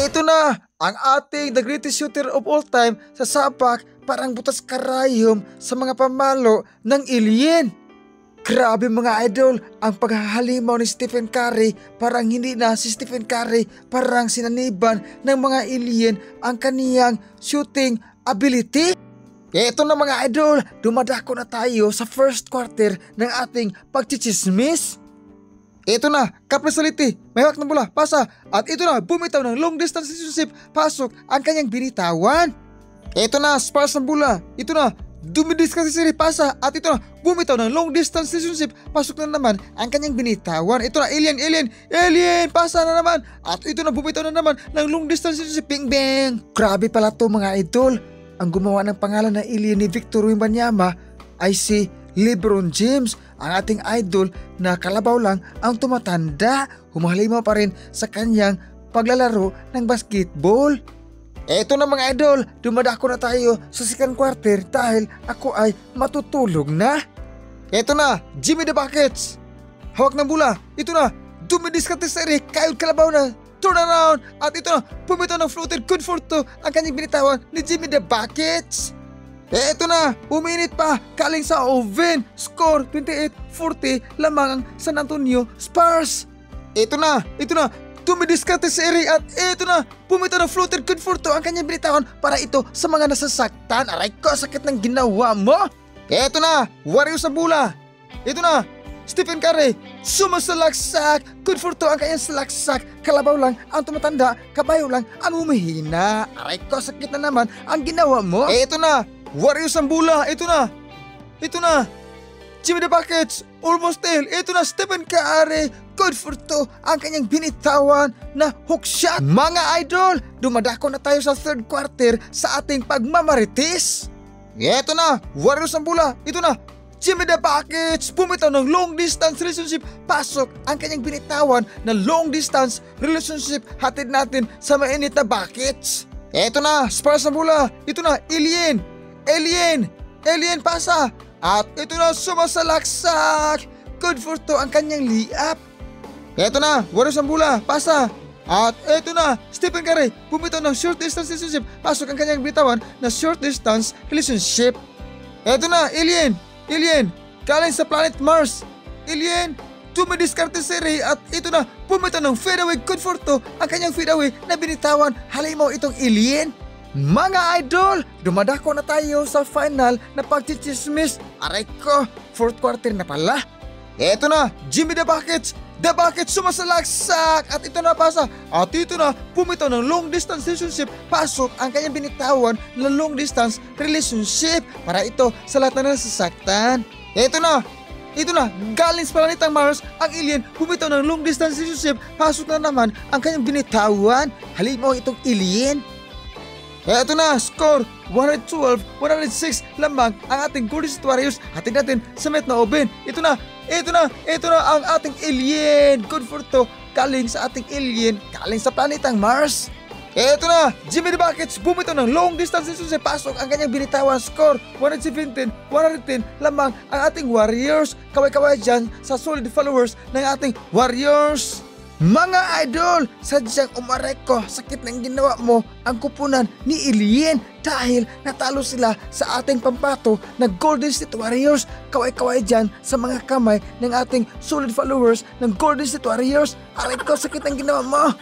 Ito na ang ating the greatest shooter of all time sa sapak, parang butas karayom sa mga pamalo ng alien. Grabe mga idol, ang paghahalimaw ni Stephen Curry, parang hindi na si Stephen Curry, parang sinaniban ng mga alien ang kaniyang shooting ability. Ito na mga idol, dumadako na tayo sa first quarter ng ating pagchichismis. Ito na, Caprisality, may hawak ng bola, pasa, at ito na, bumitaw ng long distance relationship, pasok ang kanyang binitawan. Ito na, Spars ng bola, ito na, dumidiscuss si pasa, at ito na, bumitaw ng long distance relationship, pasok na naman ang kanyang binitawan. Ito na, alien, pasa na naman, at ito na, bumitaw na naman ng long distance relationship, bing bang. Grabe pala to mga idol, ang gumawa ng pangalan na alien ni Victor Wembanyama ay si LeBron James, ang ating idol na kalabaw lang ang tumatanda, humahalimaw pa rin sa kanyang paglalaro ng basketball. Eto na mga idol, dumadako na tayo sa second quarter dahil ako ay matutulog na. Eto na, Jimmy the Buckets, hawak ng bola, ito na, dumidiskarte sa ere, kayod kalabaw na, turn around, at ito na, pumito ng floater, good for two, ang kanyang binitawan ni Jimmy the Buckets. Eto na, uminit pa, kaling sa oven, score 28-40, lamang ang San Antonio Spurs. Ito na, tumidiskarte si Eri at ito na, pumito ng floater, good for two, ang kanyang binitawan para ito sa mga nasasaktan. Aray ko, sakit ng ginawa mo. Eto na, Warriors sa bola. Ito na, Stephen Curry, sumasalaksak, good for two ang kanyang salaksak, kalabaw lang ang tumatanda, kabayo lang ang humihina. Aray ko, sakit na naman ang ginawa mo. Eto na, Warriors ang bola, ito na, Jimmy the Buckets, almost tail, ito na, Stephen Curry, good for two, ang kanyang binitawan na hook shot. Mga idol, dumadako na tayo sa third quarter sa ating pagmamarites. Ito na, Warriors ang bola, ito na, Jimmy the Buckets, bumitaw ng long distance relationship, pasok ang kanyang binitawan na long distance relationship, hatid natin sa mainit na buckets. Ito na, Spurs ang bola, ito na, Alien pasa, at ito na, sumasalaksak, good for two ang kanyang liap. Ito na, Warriors ang bola, pasa, at ito na, Stephen Curry, bumitaw ng short distance relationship, pasok ang kanyang bitawan na short distance relationship. Ito na, Alien, galing sa planet Mars, tumidiskarte si Ray, at ito na, bumitaw ng fadeaway, good for two ang kanyang fadeaway na binitawan, halimaw itong alien. Mga idol, dumadako na tayo sa final na pagchichismis. Aray ko, fourth quarter na pala. Eto na, Jimmy the Buckets sumasalaksak, at ito na pasa, at ito na, pumitaw ng long distance relationship, pasok ang kanyang binitawan na long distance relationship para ito sa lahat na nasasaktan. Ito na, galing sa planetang Mars, ang alien, pumitaw ng long distance relationship, pasok na naman ang kanyang binitawan, halimaw itong alien. Eto na, score 112-106 lamang ang ating Golden State Warriors. Hatid natin sa met na oven. Ito na ang ating alien, good for two, galing sa ating alien, galing sa planetang Mars. Eto na, Jimmy the Buckets, bumitaw ng long distance relationship, pasok ang kanyang binitawan, score 117-110 lamang ang ating Warriors. Kaway-kaway dyan sa solid followers ng ating Warriors. Mga idol, sadyang umaray ko, sakit ng ginawa mo ang kupunan ni Alien dahil natalo sila sa ating pampato na Golden State Warriors. Kaway-kaway dyan sa mga kamay ng ating solid followers ng Golden State Warriors. Aray ko, sakit ng ginawa mo.